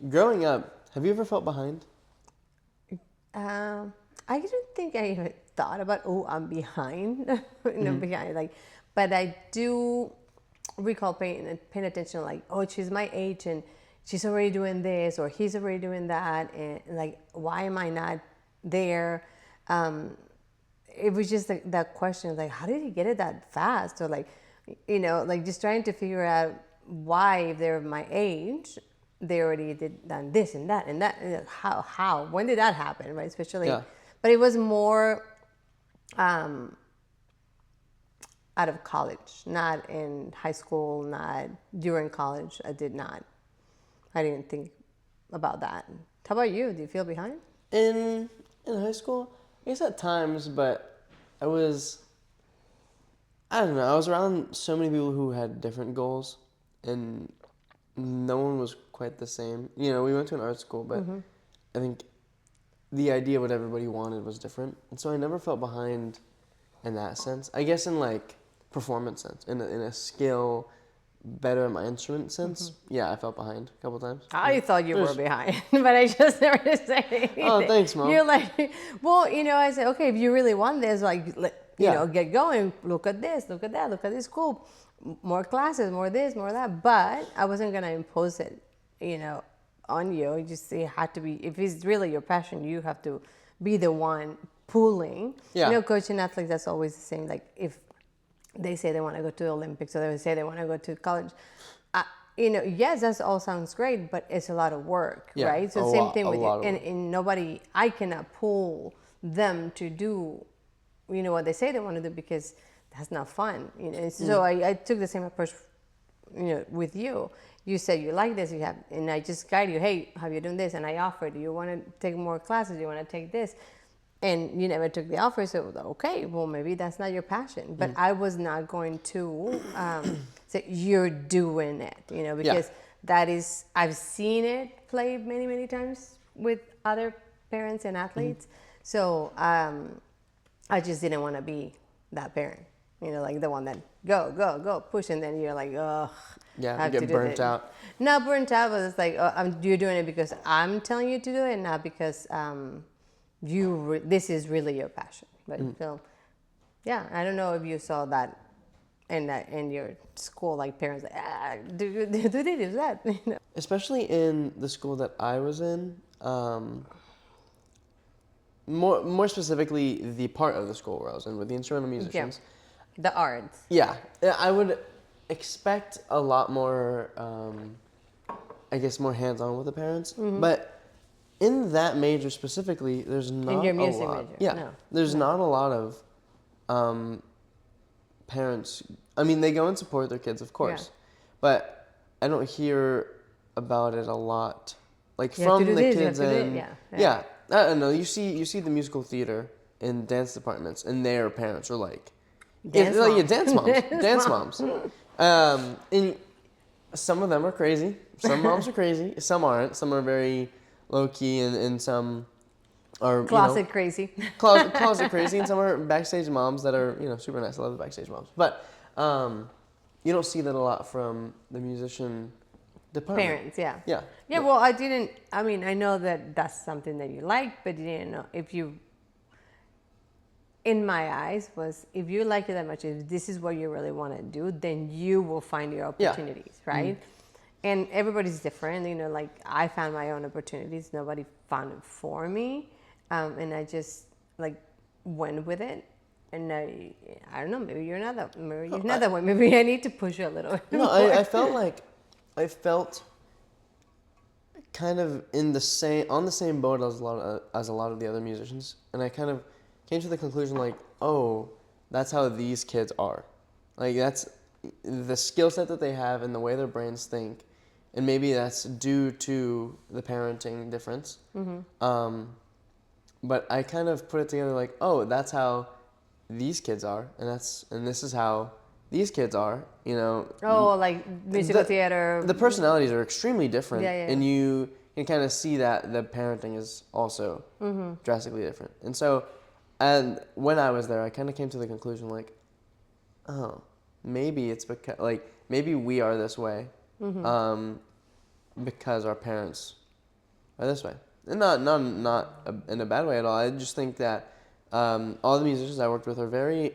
growing up, have you ever felt behind? I didn't think I even thought about, oh, I'm behind, behind. Like, but I do recall paying attention, like, oh, she's my age and she's already doing this or he's already doing that, and like, why am I not there? Um, it was just like that question, like, how did he get it that fast? Or like, like just trying to figure out why, if they're my age, they already did done this and that and that. And how, when did that happen, right? Especially, Yeah. but it was more out of college, not in high school, not during college. I didn't think about that. How about you? Do you feel behind? In high school, I guess at times, but I was I don't know. I was around so many people who had different goals, and no one was quite the same. We went to an art school, but I think the idea of what everybody wanted was different, and so I never felt behind in that sense. I guess in like performance sense, in a skill, better at my instrument sense. Yeah, I felt behind a couple times. I thought you were There's behind, but I just never said Oh, anything. thanks, Mom. You're like, well, I said, okay, if you really want this, like, Yeah, get going. Look at this, look at that, look at this school, more classes, more this, more that. But I wasn't gonna impose it, on you. You just it had to be. If it's really your passion, you have to be the one pulling. yeah, Coaching athletes, that's always the same. Like if they say they want to go to the Olympics or they say they want to go to college. Yes, that all sounds great, but it's a lot of work, yeah. right? So same thing A with you. lot of work. And nobody, I cannot pull them to do, what they say they want to do because that's not fun. So I took the same approach, with you. You said you like this, and I just guide you. Hey, have you done this? And I offered. Do you want to take more classes? Do you want to take this? And you never took the offer, so okay, well maybe that's not your passion. But I was not going to say you're doing it, because that is, I've seen it play many many times with other parents and athletes. So I just didn't want to be that parent, like the one that go push, and then you're like, ugh, Yeah, I have you to get do burnt that. out. Not burnt out, but it's like, you're doing it because I'm telling you to do it, not because this is really your passion. But so, yeah, I don't know if you saw that in your school, like parents, like, do they do that? Especially in the school that I was in, more specifically the part of the school where I was in with the instrumental Yeah, musicians. the arts. Yeah, I would expect a lot more, I guess, more hands-on with the parents. But in that major specifically, there's In not your a music lot. major? Yeah, No, there's no. not a lot of parents. I mean, they go and support their kids, of course, but I don't hear about it a lot. Like You have to from do the this. You have kids to do it. and Yeah, yeah. yeah, I don't know. You see the musical theater in dance departments, and their parents are like, Dance yeah, mom. dance moms, dance Mom. moms. And some of them are crazy. Some moms are crazy. Some aren't. Some are very low key, and some are Closet crazy. closet crazy, and some are backstage moms that are super nice. I love the backstage moms, but you don't see that a lot from the musician department. Parents, yeah. Yeah, Yeah, well, I mean, I know that that's something that you like, but you didn't know if you, in my eyes, was if you like it that much, if this is what you really want to do, then you will find your yeah, opportunities, right? And everybody's different, like I found my own opportunities. Nobody found it for me. And I just like went with it. And I don't know, maybe you're not that way. Maybe I need to push you a little bit No, more. I felt kind of on the same boat as a lot of the other musicians, and I kind of came to the conclusion like, oh, that's how these kids are, like that's the skill set that they have and the way their brains think, and maybe that's due to the parenting difference. But I kind of put it together like, oh, that's how these kids are, and this is how these kids are. Oh, like musical the, theater. the personalities are extremely different, Yeah, yeah, and yeah. you can kind of see that the parenting is also drastically different. And so, and when I was there, I kind of came to the conclusion like, oh, maybe it's because maybe we are this way, because our parents or this way. And not in a bad way at all. I just think that all the musicians I worked with are very.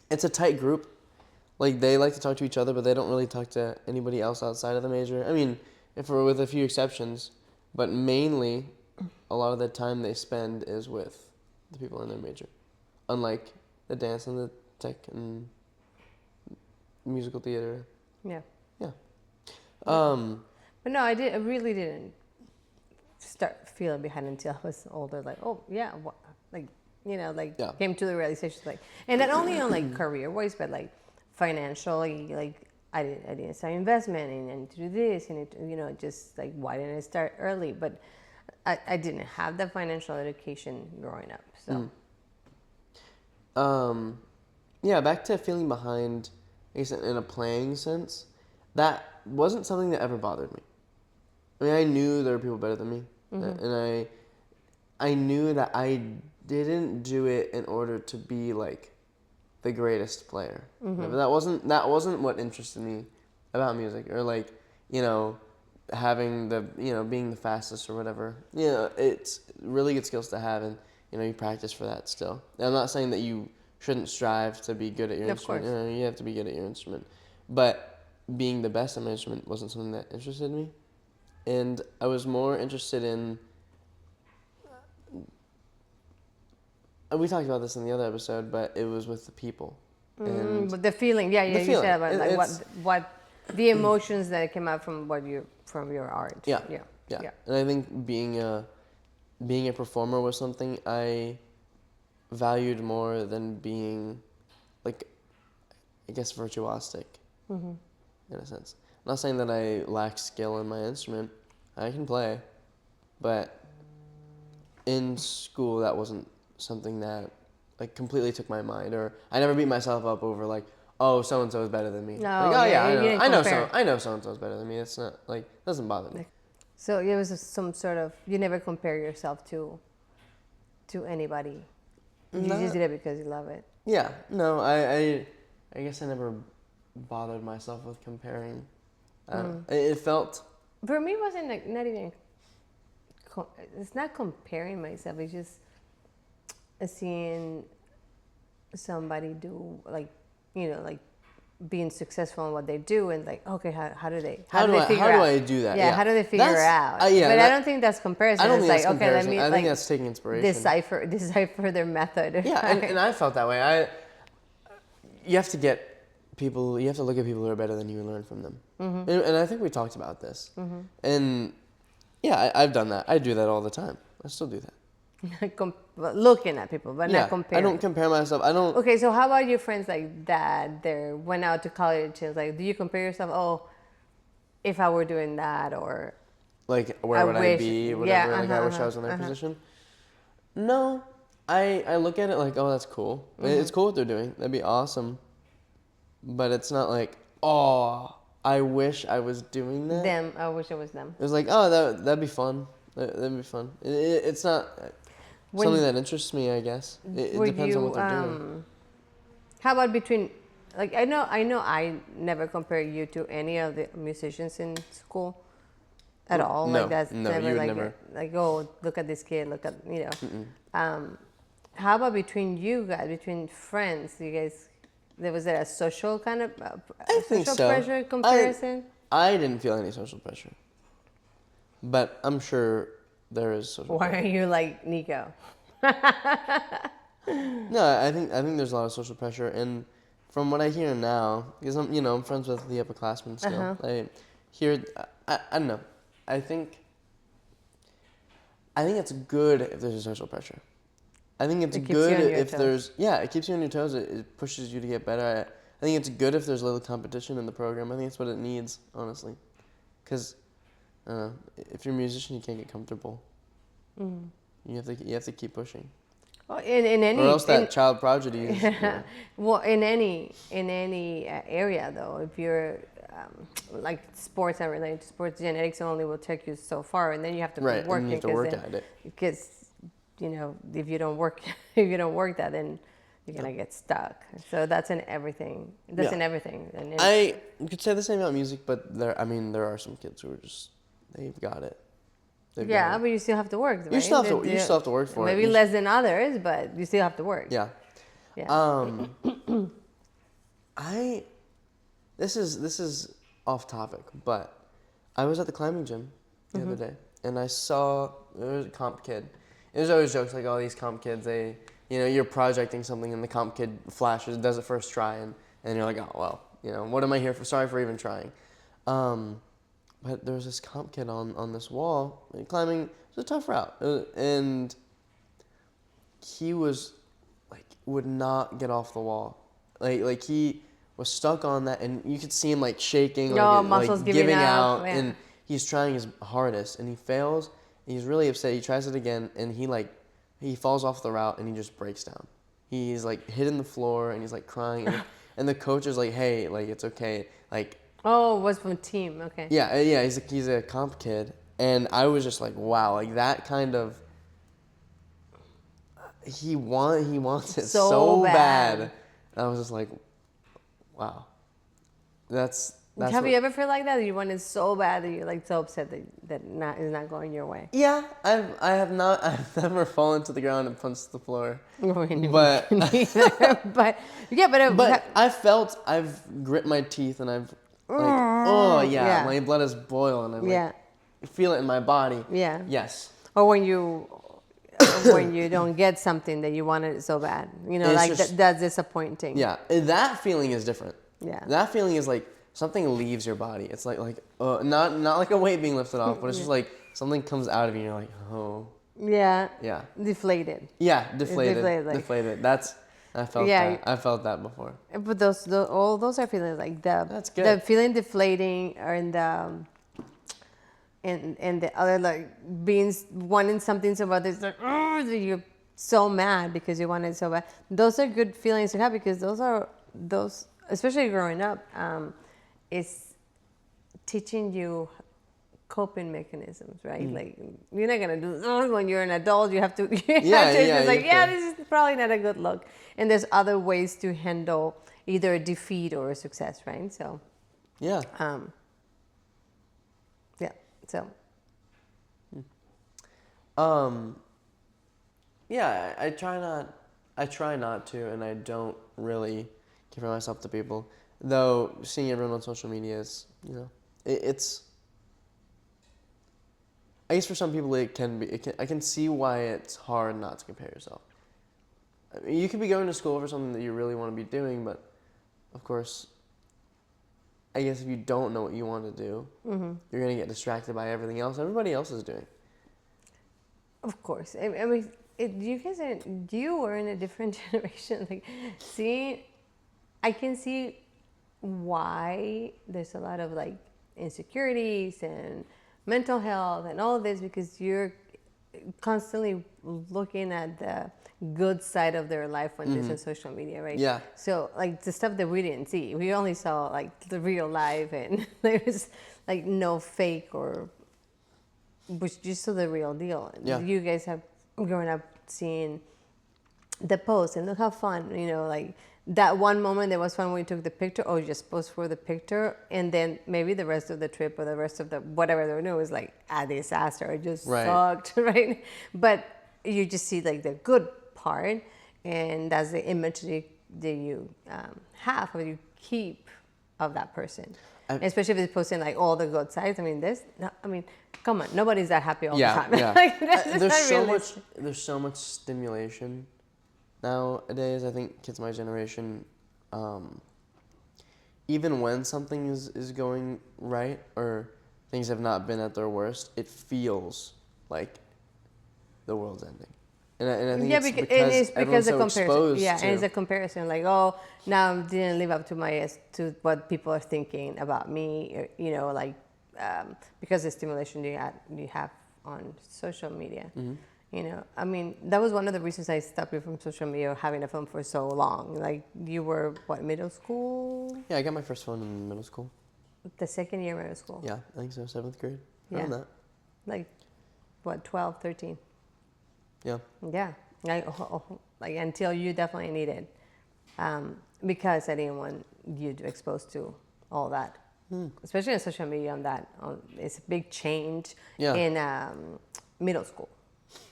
It's a tight group. Like, they like to talk to each other, but they don't really talk to anybody else outside of the major. I mean, if we're with a few exceptions, but mainly, a lot of the time they spend is with the people in their major. Unlike the dance and the tech and musical theater. Yeah. Yeah. But no, I really didn't start feeling behind until I was older. Like, oh yeah, like, you know, like Yeah. came to the realization, like, and not only on like career wise, but like financially, like I didn't start investment and to do this and you know, just like why didn't I start early? But I didn't have the financial education growing up, so. Yeah, back to feeling behind, I guess in a playing sense, that wasn't something that ever bothered me. I mean, I knew there were people better than me, and I knew that I didn't do it in order to be like the greatest player. But that wasn't what interested me about music, or like, you know, having the, you know, being the fastest or whatever. You know, it's really good skills to have, and you know, you practice for that still. And I'm not saying that you shouldn't strive to be good at your Of instrument. course. You know, you have to be good at your instrument, but being the best at my instrument wasn't something that interested me, and I was more interested in. We talked about this in the other episode, but it was with the people, and But the feeling, yeah, the you feeling. said about And like it's- what the emotions that came out from from your art. Yeah. Yeah. Yeah. And I think being a performer was something I valued more than being, like, I guess, virtuosic, in a sense. I'm not saying that I lack skill in my instrument. I can play, but in school that wasn't something that like completely took my mind, or I never beat myself up over like, oh, so and so is better than me. No, Like, oh yeah, yeah, you didn't compare. I know so and so is better than me. It's not like, it doesn't bother me. So it was some sort of, you never compare yourself to anybody. You just did it because you love it. Yeah, no, I guess I never bothered myself with comparing. It felt. For me, it wasn't like not even. It's not comparing myself. It's just seeing somebody do like, you know, like being successful in what they do, and like, okay, how do they How do figure I do that? Yeah, how do they figure That's- out? yeah, but that- I don't think that's comparison. I don't It's think like, that's okay, comparison. let me I like think that's taking inspiration. decipher their method. Yeah, and I felt that way. You have to get people. You have to look at people who are better than you and learn from them. And I think we talked about this. And yeah, I've done that. I do that all the time. I still do that. Looking at people, but Yeah, not comparing. I don't compare myself. I don't. Okay, so how about your friends like that? They went out to college. And like, do you compare yourself? Oh, if I were doing that, or Like, where I would I wish- be? Whatever. yeah, Like, I wish I was in their position. No, I look at it like, oh, that's cool. It's cool what they're doing. That'd be awesome. But it's not like, oh, I wish I was doing that. them. I wish it was them. It was like, oh, that'd be fun. That'd be fun. It's not something that interests me, I guess. It depends on what they're doing. How about between, like, I know I never compare you to any of the musicians in school at all. No, Like that's no, never you would like never. like, oh, look at this kid, look at, you know. How about between you guys, between friends? You guys, was there a social kind of I think social so. pressure comparison? I didn't feel any social pressure. But I'm sure there is social Why pressure. are you like Nikko? No, I think there's a lot of social pressure, and from what I hear now, because I'm friends with the upperclassmen still. I hear, I don't know. I think it's good if there's a social pressure. I think it's It keeps you on good your if toes. it keeps you on your toes. It pushes you to get better. I think it's good if there's a little competition in the program. I think it's what it needs, honestly, because if you're a musician, you can't get comfortable. You have to keep pushing. Well, in any, Or else that child prodigy is. well, in any area though, if you're like sports and related to sports, genetics only will take you so far, and then you have to Right, keep working. and you have to work at it. Because if you don't work that, then you're gonna get stuck. So that's in everything. That's in everything. And I could say the same about music, but there are some kids who are just, they've got it. they've Yeah, done but you still have to work, right? You still have to. You still have to work for it. Maybe less than others, but you still have to work. Yeah. Yeah. This is off topic, but I was at the climbing gym the other day, and I saw there was a comp kid. There's always jokes like, "Oh, these comp kids, you're projecting something, and the comp kid flashes, does it first try, and you're like, oh well, what am I here for? Sorry for even trying." But there was this comp kid on this wall climbing. It was a tough route, and he was like would not get off the wall. Like he was stuck on that, and you could see him like shaking, muscles like giving out, yeah. and he's trying his hardest, and he fails. And he's really upset. He tries it again, and he falls off the route, and he just breaks down. He's like hitting the floor, and he's like crying, and the coach is like, "Hey, like it's okay." Like, oh, it was from team. Okay. yeah. He's a comp kid, and I was just like, wow, like that kind of. He wants it so bad. I was just like, wow. That's Have you ever felt like that? You want it so bad that you're like so upset that is not going your way. Yeah, I've never fallen to the ground and punched the floor. But I've grit my teeth and I've like my blood is boiling and I feel it in my body. Yeah. Yes. Or when you don't get something that you wanted so bad, that's disappointing. Yeah, and that feeling is different. Yeah. That feeling is like something leaves your body. It's like not like a weight being lifted off, but it's just like something comes out of you and you're like, oh. Yeah. Yeah. Deflated. Yeah, deflated. Deflated. I felt that. I felt that before. But all those are feelings like that's good. The feeling deflating and the other like being wanting something so bad it's like you're so mad because you want it so bad. Those are good feelings to have because those especially growing up is teaching you coping mechanisms, right? Like you're not gonna do when you're an adult. You have to. This is probably not a good look. And there's other ways to handle either a defeat or a success, right? So. Yeah. Yeah. So. Yeah, I try not to, and I don't really compare myself to people. Though seeing everyone on social media is, it's. I guess for some people it can be. I can see why it's hard not to compare yourself. I mean, you could be going to school for something that you really want to be doing, but of course, I guess if you don't know what you want to do, you're gonna get distracted by everything else everybody else is doing. Of course, I mean, you were in a different generation. Like, I can see why there's a lot of like insecurities and mental health and all of this because you're constantly looking at the good side of their life when there's on social media, right? Yeah. So like the stuff that we didn't see, we only saw like the real life and there was like no fake or which just saw the real deal. Yeah. You guys have grown up seeing the post and look how fun, like that one moment that was fun when you took the picture, you just posed for the picture, and then maybe the rest of the trip or the rest of the whatever they were doing was like a disaster. It just sucked, right? But you just see like the good part, and that's the image that you have or you keep of that person. Especially if it's posting like all the good sides. I mean, come on, nobody's that happy all the time. Yeah. Like, there's so much stimulation nowadays. I think kids my generation, even when something is going right or things have not been at their worst, it feels like the world's ending. And I think it's because the comparison. Yeah, and it's a comparison. Like, now I didn't live up to what people are thinking about me. Because the stimulation you have on social media. I mean, that was one of the reasons I stopped you from social media, having a phone for so long. Like, you were middle school? Yeah, I got my first phone in middle school. The second year of middle school. Yeah, I think so. 7th grade. Yeah. That. Like, 12, 13. Yeah. Yeah. Like until you definitely needed, because I didn't want you to expose to all that. especially on social media. It's a big change Yeah. in middle school.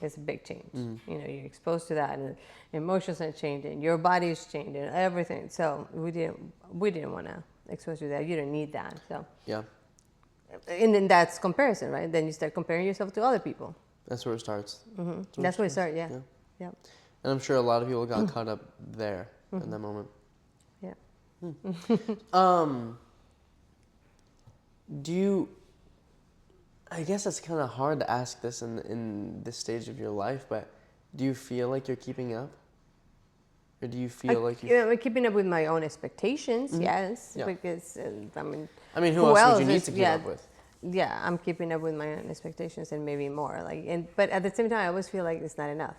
It's a big change. You know, you're exposed to that, and emotions are changing, your body is changing, everything. So we didn't want to expose you to that. You don't need that. So Yeah. and then that's comparison, right? Then you start comparing yourself to other people. That's where it starts. That's where it starts. Yeah. Yeah. Yeah. And I'm sure a lot of people got caught up there in that moment. Yeah. Do you? I guess it's kind of hard to ask this in this stage of your life, but do you feel like you're keeping up, or do you feel like you? I'm keeping up with my own expectations. Yes, Yeah. because I mean, who else would you need to keep yeah, up with? Yeah, I'm keeping up with my own expectations and maybe more. But at the same time, I always feel like it's not enough.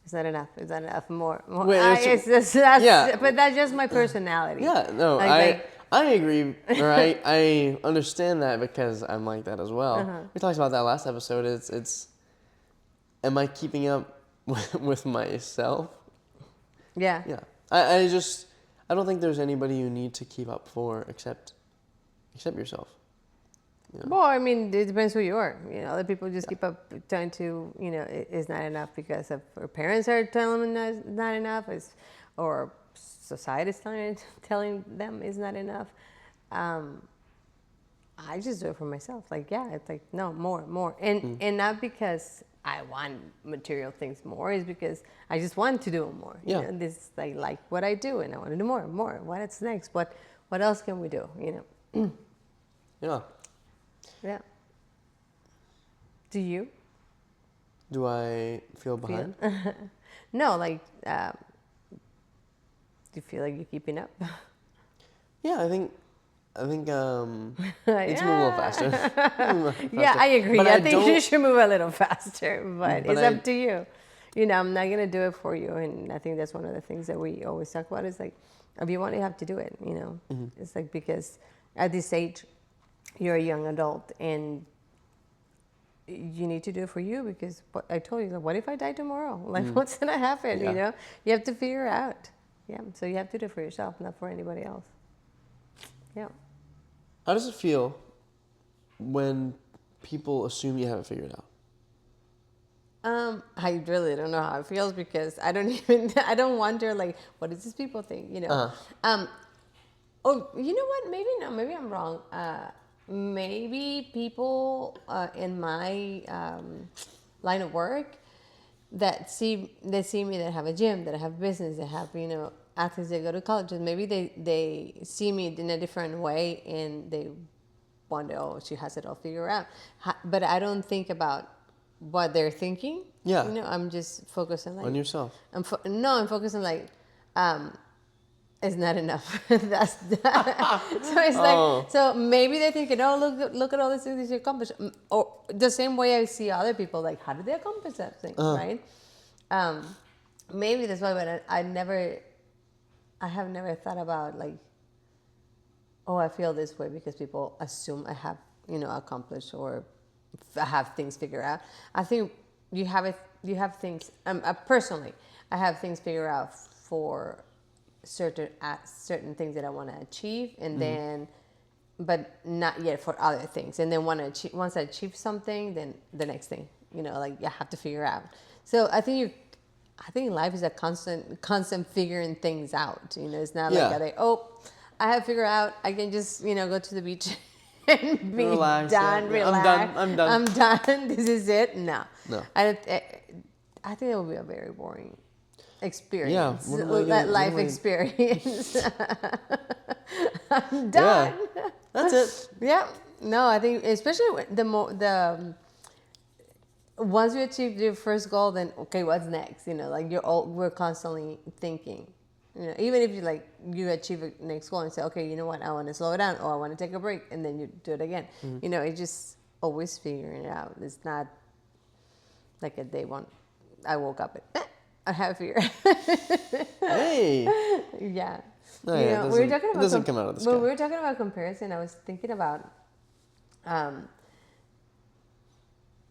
It's not enough. It's not enough. More. Wait, Yeah. But that's just my personality. Yeah, no, I agree, or I understand that because I'm like that as well. We talked about that last episode. It's am I keeping up with myself? Yeah. Yeah. I don't think there's anybody you need to keep up for except yourself. You know? Well, I mean, it depends who you are. You know, other people just keep up trying to, you know, it's not enough because of their parents are telling them it's not enough, or society is telling them it's not enough. I just do it for myself. Like, yeah, it's like, no, more. And not because I want material things more, it's because I just want to do more. Yeah. You know, this like what I do, and I want to do more. What's next? What else can we do? You know? Yeah. Yeah. Do you? Do I feel behind? No, like, do you feel like you're keeping up? Yeah, I think need to move a little faster. Yeah, I agree. But I think you should move a little faster, but it's up to you. You know, I'm not gonna do it for you, and I think that's one of the things that we always talk about. Is like, if you want, you have to do it. You know, it's like, because at this age, you're a young adult, and you need to do it for you, because what I told you, like, what if I die tomorrow? Like, what's gonna happen? Yeah. You know, you have to figure out. Yeah, so you have to do it for yourself, not for anybody else. Yeah. How does it feel when people assume you have it figured out? I really don't know how it feels, because I don't wonder, like, what does these people think, you know? Oh, you know what? Maybe not. Maybe I'm wrong. Maybe people in my line of work that see me, that have a gym, that have business, that have, you know, athletes that go to colleges. Maybe they see me in a different way, and they wonder, oh, she has it all figured out. But I don't think about what they're thinking. Yeah. You know, I'm just focusing on yourself. I'm focusing like, it's not enough. That's that. So it's like, so maybe they're thinking, oh, look at all these things you accomplished. Or the same way I see other people, like, how did they accomplish that thing, right? Maybe that's why, but I have never thought about, like, oh, I feel this way because people assume I have, you know, accomplished or have things figured out. I think you have things, personally, I have things figured out for certain things that I want to achieve, and then, but not yet for other things. And then once I achieve something, then the next thing, you know, like, you have to figure out. So I think life is a constant figuring things out. You know, it's not like, I have figured out I can just, you know, go to the beach and be Relax. relax. I'm done. This is it. No. I think it would be a very boring experience. Yeah, life experience. I'm done. Yeah, that's it. Yeah. No, I think especially once you achieve your first goal, then okay, what's next? You know, like, we're constantly thinking. You know, even if you achieve a next goal and say, okay, you know what, I want to slow it down, or I want to take a break, and then you do it again. You know, it's just always figuring it out. It's not like a day one. I woke up and I have fear. Hey. Yeah. No, you yeah, know, we were talking it about doesn't come out of the sky. when we were talking about comparison, I was thinking about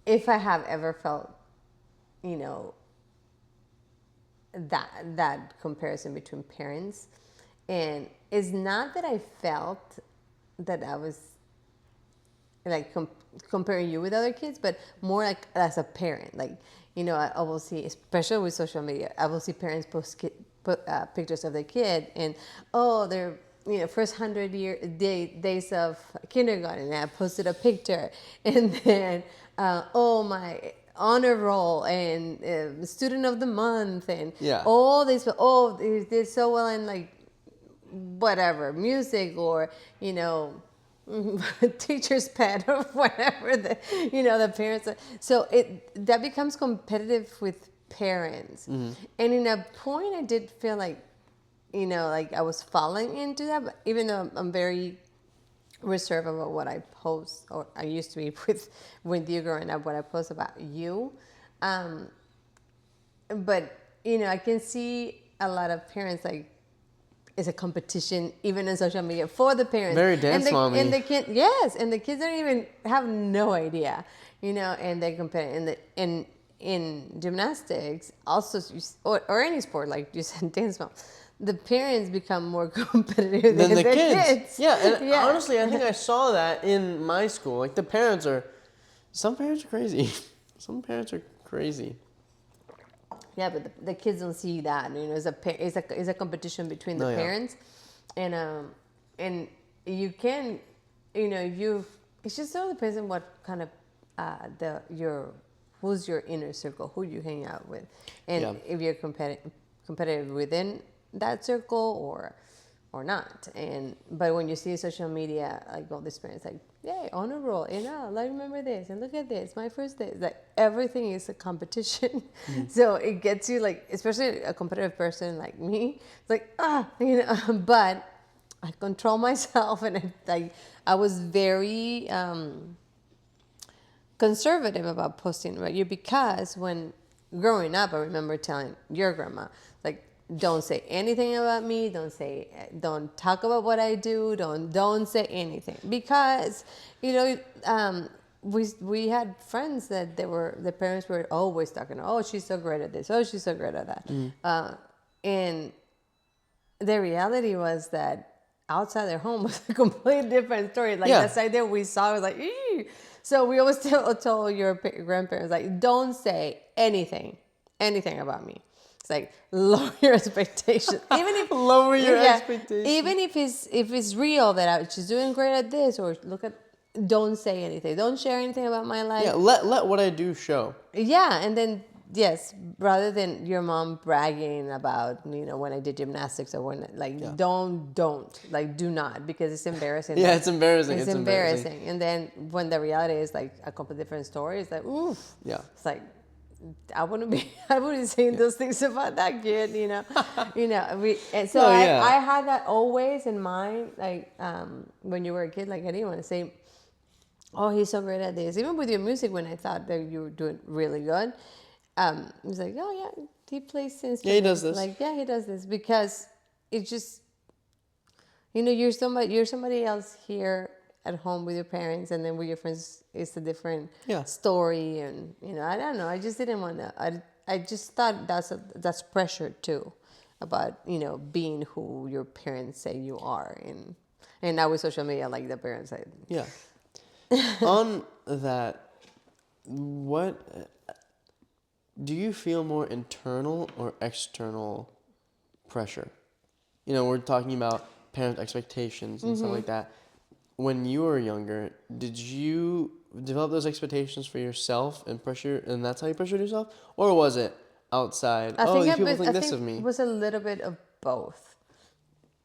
if I have ever felt, you know, that comparison between parents. And it's not that I felt that I was like comparing you with other kids, but more like as a parent. Like, I will see, especially with social media, I will see parents put pictures of their kid, and their first 100 days of kindergarten. And I posted a picture, and then my honor roll and student of the month, and Yeah. all this. Oh, they did so well in like whatever music, or teacher's pet, or whatever the parents are. So that becomes competitive with parents. And in a point I did feel like like I was falling into that, but even though I'm very reserved about what I post, or I used to be with you growing up, what I post about you. But I can see a lot of parents like it's a competition even in social media for the parents. Very dance mommy. And the kid, yes, and the kids don't even have no idea, and they compare in gymnastics also, or any sport like you said, dance mom. The parents become more competitive than the the kids. Yeah, and Yeah. honestly, I think I saw that in my school. Like some parents are crazy. Some parents are crazy. Yeah, but the kids don't see that. It's a competition between the No, yeah. parents, and you can, you. It's just all depends on what kind of who's your inner circle, who you hang out with, and Yeah. if you're competitive within that circle or not. But when you see social media, like all these parents, like, yay, honor roll, like remember this, and look at this, my first day. It's like everything is a competition. So it gets you, like, especially a competitive person like me. It's like but I control myself, and I was very conservative about posting about you, because when growing up, I remember telling your grandma, like, don't say anything about me, don't talk about what I do, don't say anything, because we had friends that the parents were always talking, oh, she's so great at this, oh, she's so great at that. And the reality was that outside their home was a completely different story. Like, Yeah. the side that we saw was like, eee. So we always told your grandparents, like, don't say anything about me. It's like, lower your expectations. Even if Lower your expectations. even if it's real that she's doing great at this, or don't say anything. Don't share anything about my life. Yeah, let what I do show. Yeah, and then yes, rather than your mom bragging about when I did gymnastics, or when don't like, do not, because it's embarrassing. Yeah, it's embarrassing. It's embarrassing. And then when the reality is like a completely different story, it's like, oof. Yeah. It's like, I wouldn't be saying those things about that kid, and so I had that always in mind, like when you were a kid, like, I didn't want to say, oh, he's so great at this. Even with your music, when I thought that you were doing really good, it was like, oh yeah, he plays instruments. Yeah, he does this. Like, yeah, he does this, because it just, you're somebody else here at home with your parents, and then with your friends, it's a different story. And I don't know. I just didn't want to. I just thought that's pressure too, about being who your parents say you are, and now with social media, like the parents say. Yeah. On that, what do you feel more internal or external pressure? We're talking about parent expectations and stuff like that. When you were younger, did you develop those expectations for yourself and pressure, and that's how you pressured yourself? Or was it outside? These people think this of me. It was a little bit of both.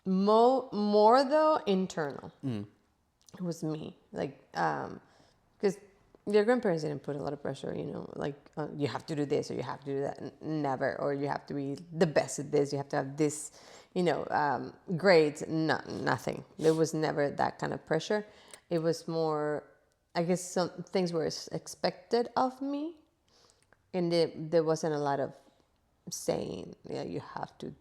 More though, internal. It was me, like, because your grandparents didn't put a lot of pressure, like, you have to do this or you have to do that. Never. Or you have to be the best at this, you have to have this, grades. Nothing. There was never that kind of pressure. It was more, I guess, some things were expected of me, and there wasn't a lot of saying, yeah, you have to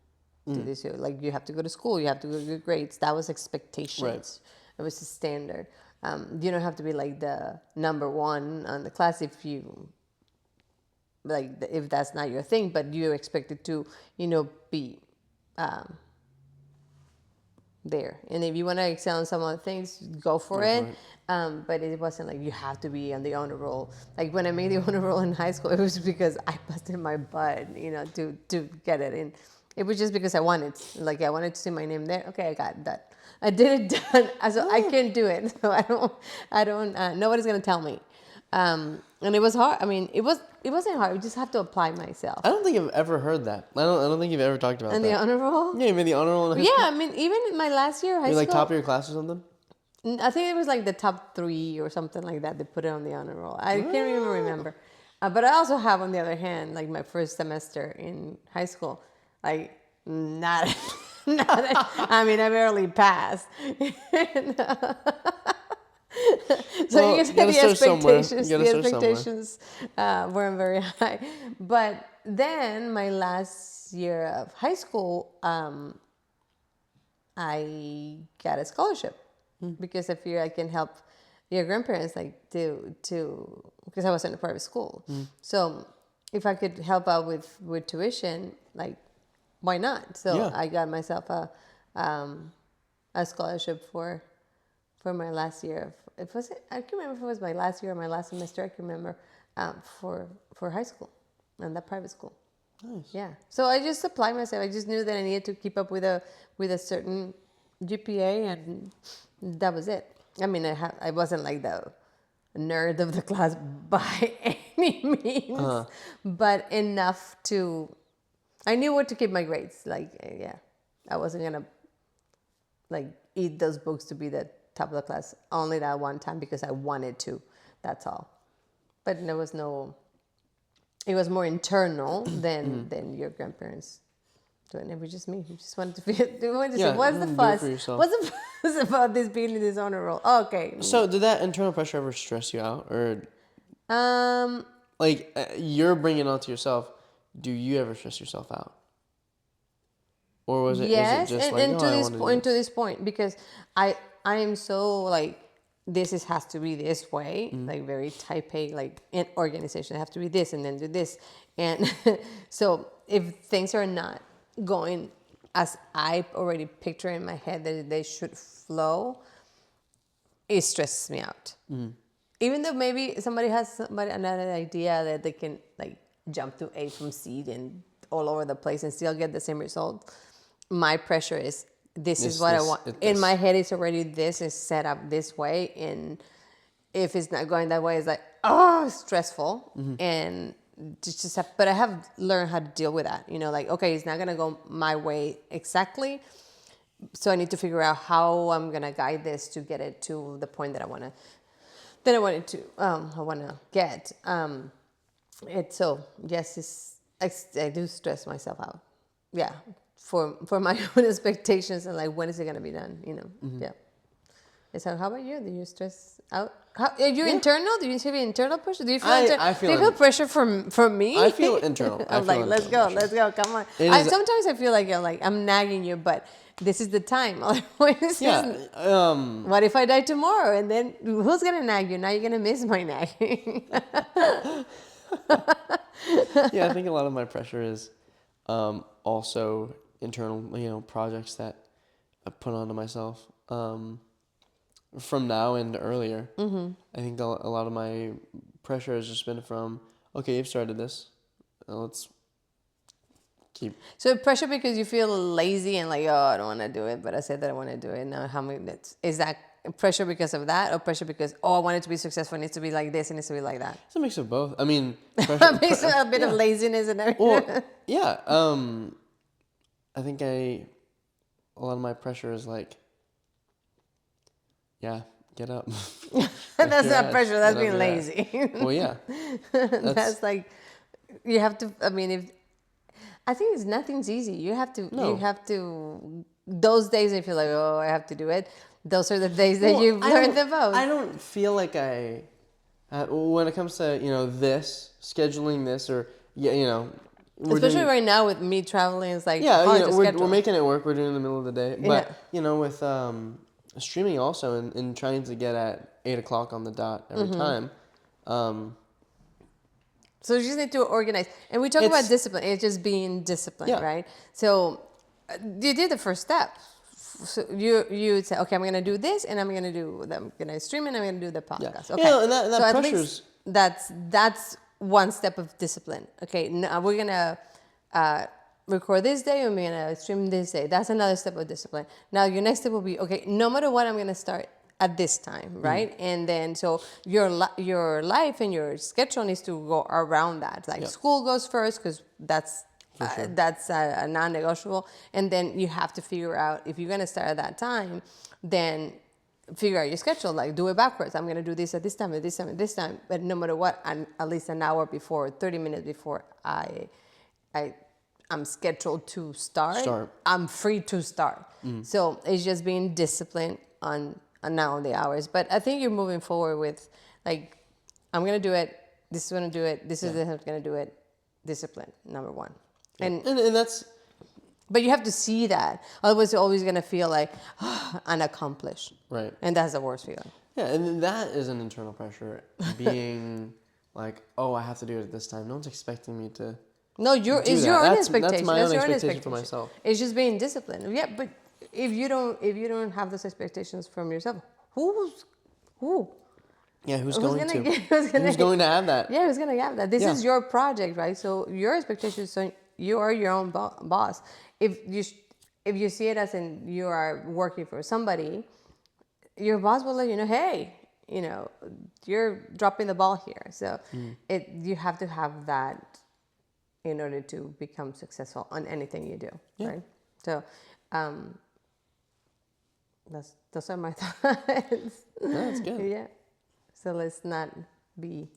do this, like, you have to go to school, you have to go get grades. That was expectations. Right. It was a standard. You don't have to be like the number one on the class if that's not your thing, but you're expected to, be there. And if you want to excel in some other things, go for Go it. for it. But it wasn't like you have to be on the honor roll. Like when I made the honor roll in high school, it was because I busted my butt, to get it in. It was just because I wanted, like I wanted to see my name there. Okay, I got that. I did it done. So I can't do it. So I don't. Nobody's gonna tell me. And it was hard. I mean, it wasn't hard. You just have to apply myself. I don't think I've ever heard that. I don't think you've ever talked about And that. the honor roll. Yeah, you made the honor roll in high Yeah, school? I mean, even in my last year of high You're like school, top of your class or something? I think it was like the top 3 or something like that. They put it on the honor roll. I can't even remember. But I also have, on the other hand, like my first semester in high school, like not, I mean, I barely passed. So Well, you you can gotta say start somewhere. the expectations weren't very high. But then my last year of high school, I got a scholarship because I figured I can help your grandparents, like to because I was in a private school. So if I could help out with tuition, like why not? So Yeah. I got myself a scholarship for my last year of I can't remember if it was my last year or my last semester. I can remember for high school and that private school. Nice. Yeah. So I just applied myself. I just knew that I needed to keep up with a certain GPA, and that was it. I mean, I wasn't like the nerd of the class by any means, but enough to. I knew where to keep my grades. Like, yeah, I wasn't gonna like eat those books to be the top of the class only that one time because I wanted to. That's all. But there was no. It was more internal than your grandparents doing. It was just me. I just wanted to feel. Yeah, What's the do it fuss? for yourself. What's the fuss about this being in this honor roll? Okay. So did that internal pressure ever stress you out, or Um. like you're bringing it onto yourself? Do you ever stress yourself out, or was it? Yes, Is it just and, like and oh, to I this want to do point, to this? this point, because I am so like has to be this way, like very type A, like in organization, I have to be this and then do this, and so if things are not going as I already picture in my head that they should flow, it stresses me out. Even though maybe somebody has another idea that they can like jump to A from C and all over the place and still get the same result, my pressure is this is what I want. In my head, it's already this is set up this way, and if it's not going that way, it's like stressful and just but I have learned how to deal with that. Like okay, it's not gonna go my way exactly, so I need to figure out how I'm gonna guide this to get it to the point that I wanna. I wanted to. I wanna get. It's so yes. I do stress myself out. Yeah, for my own expectations and like when is it gonna be done? Yeah. So how about you? Do you stress out? Are you internal? Do you have internal pressure? Do you feel I feel do you feel pressure from me? I feel internal. I'm like, let's go, come on. Sometimes I feel like I'm nagging you, but this is the time. Otherwise, Yeah. what if I die tomorrow? And then who's gonna nag you? Now you're gonna miss my nagging. Yeah, I think a lot of my pressure is also internal, projects that I put onto myself. From now and earlier, I think a lot of my pressure has just been from, okay, you've started this, let's keep. So pressure because you feel lazy and like, I don't want to do it, but I said that I want to do it. Now, how many minutes is that? Pressure because of that, or pressure because I want it to be successful, it needs to be like this, it needs to be like that? It's a mix of both. I mean, pressure, A bit of laziness and everything. well, yeah. I think a lot of my pressure is like, yeah, get up. That's not pressure. That's being lazy. Well, yeah. That's like you have to. I mean, I think nothing's easy. You have to. No. You have to. Those days, I feel like, I have to do it. Those are the days that you've learned the most. I don't feel like when it comes to this scheduling this or especially right now with me traveling, it's like hard to we're schedule. making it work. We're doing it in the middle of the day, but with streaming also and trying to get at 8:00 on the dot every time. So you just need to organize. And we talk about discipline. It's just being disciplined, right? So you did the first step. So you would say, okay, I'm gonna do this, and I'm gonna stream, and I'm gonna do the Yeah. podcast. Okay. Yeah, and that So at pressure's least that's one step of discipline. Okay, now we're gonna record this day, and we're gonna stream this day. That's another step of discipline. Now your next step will be, okay, no matter what, I'm gonna start at this time, right? And then so your life and your schedule needs to go around that. Like Yep. school goes first because that's For sure. that's a non-negotiable, and then you have to figure out if you're gonna start at that time, then figure out your schedule. Like do it backwards. I'm gonna do this at this time, at this time, at this time. But no matter what, at least an hour before, 30 minutes before I'm scheduled to start. I'm free to start. So it's just being disciplined on now the hours. But I think you're moving forward with like, I'm gonna do it. This is gonna do it. This is how I'm gonna do it. Discipline, number one. and that's But you have to see that. Otherwise, you're always gonna feel like unaccomplished. right. And that's the worst feeling. Yeah, and that is an internal pressure. Being like, oh, I have to do it at this time. No one's expecting me to. No, do it's that. your own That's expectation. my own your own expectation for myself. It's just being disciplined. Yeah, but if you don't have those expectations from yourself, who? Yeah, who's Who's going gonna to? get- who's gonna- Who's going to have that? Yeah, who's gonna have that? This Yeah. is your project, right? So your expectations. So you are your own boss. If you see it as in you are working for somebody, your boss will let you know, hey, you're dropping the ball here. So you have to have that in order to become successful on anything you do, right? So those are my thoughts. That's good. Yeah. So let's not be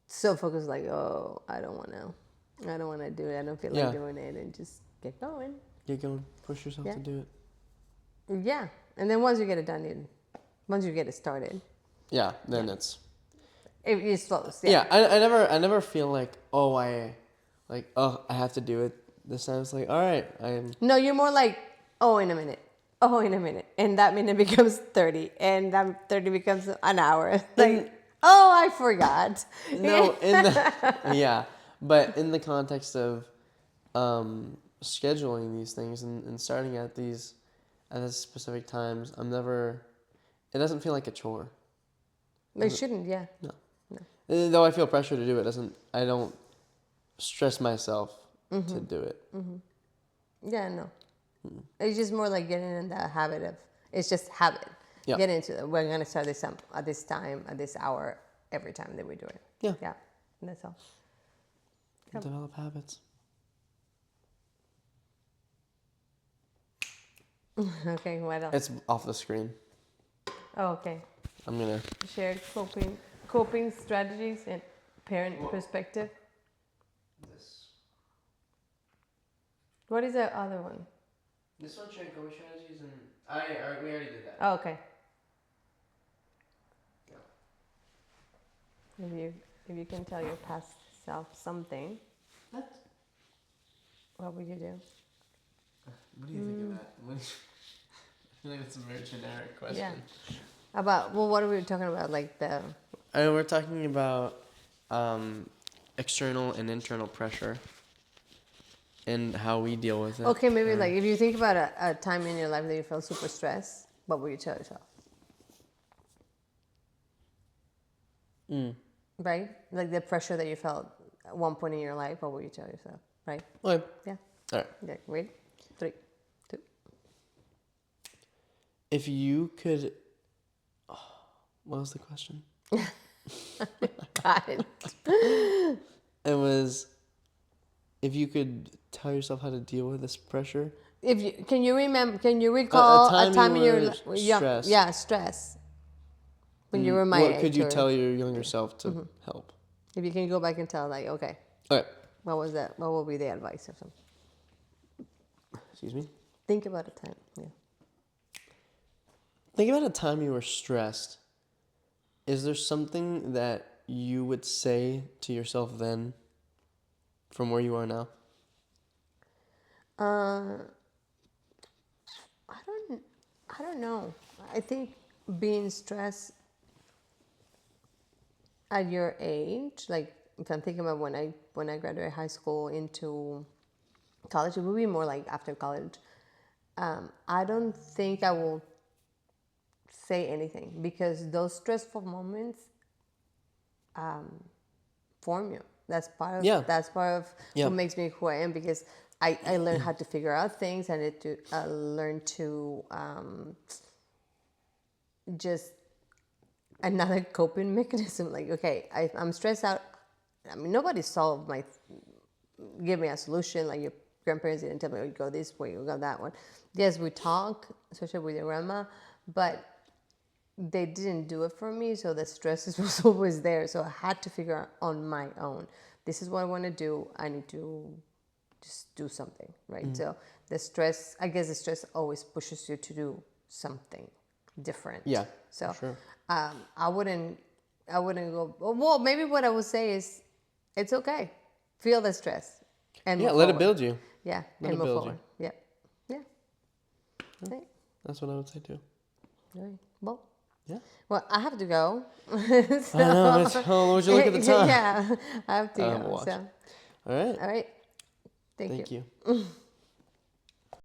so focused like, oh, I don't want to do it. I don't feel like doing it, and just get going. Get going. Push yourself to do it. Yeah. And then once you get it done, once you get it started. Yeah, then it's. It slows. Yeah, I never feel like, oh, I have to do it this time. It's like, all right, No, you're more like, oh, in a minute. Oh, in a minute. And that minute becomes 30. And that 30 becomes an hour. Like, oh, I forgot. No, yeah, but in the context of scheduling these things and starting at these specific times, it doesn't feel like a chore. It shouldn't, yeah. No. Though I feel pressure to do it, I don't stress myself to do it. Yeah, no. It's just more like getting in the habit of, it's just habit. Yeah. Get into it. We're going to start this at this time, at this hour, every time that we do it. Yeah. Yeah. And that's all. Yep. Develop habits. Okay, what else? It's off the screen. Oh, okay. I'm gonna Shared coping strategies and parent perspective. What is the other one? This one, shared coping strategies, and we already did that. Oh, okay. If you can tell your past self something, what would you do? What do you think of that? I feel like it's a very generic question. Yeah. About, well, what are we talking about? Like the... We're talking about external and internal pressure and how we deal with it. Okay, maybe like if you think about a time in your life that you felt super stressed, what would you tell yourself? Right? Like the pressure that you felt at one point in your life, what would you tell yourself? Right? Okay. Yeah. All right. Okay, ready? 3, 2. If you could... what was the question? Got it. It was... If you could tell yourself how to deal with this pressure... Can you recall a time in your life? Stressed. Yeah, stress. When you were my age. What could you tell your younger self to help? If you can go back and tell, like, okay, All right. what was that? What would be the advice or something? Excuse me? Think about a time. Yeah. Think about a time you were stressed. Is there something that you would say to yourself then from where you are now? I don't know. I think being stressed at your age, like if I'm thinking about when I graduated high school into college, it would be more like after college. I don't think I will say anything because those stressful moments form you. That's part of Yeah. Yeah. what makes me who I am because I learned how to figure out things. I need to learn to just another coping mechanism. Like, okay, I'm stressed out. I mean, nobody solved give me a solution. Like your grandparents didn't tell me, oh, you go this way, you go that one. Yes, we talk, especially with your grandma, but they didn't do it for me. So the stress was always there. So I had to figure out on my own. This is what I want to do. I need to just do something, right? So I guess the stress always pushes you to do something different. Yeah. So Sure. I wouldn't go. Well, maybe what I would say is, it's okay. Feel the stress and Yeah. move Let it forward. build you. Yeah, Let and it move build forward. Yeah, yeah. Right. That's what I would say too. Right. Well. Yeah. Well, I have to go. I know. It's, oh, would you look at the time? Yeah, I have to I have a go. watch. So, All right. all right. Thank Thank you. you.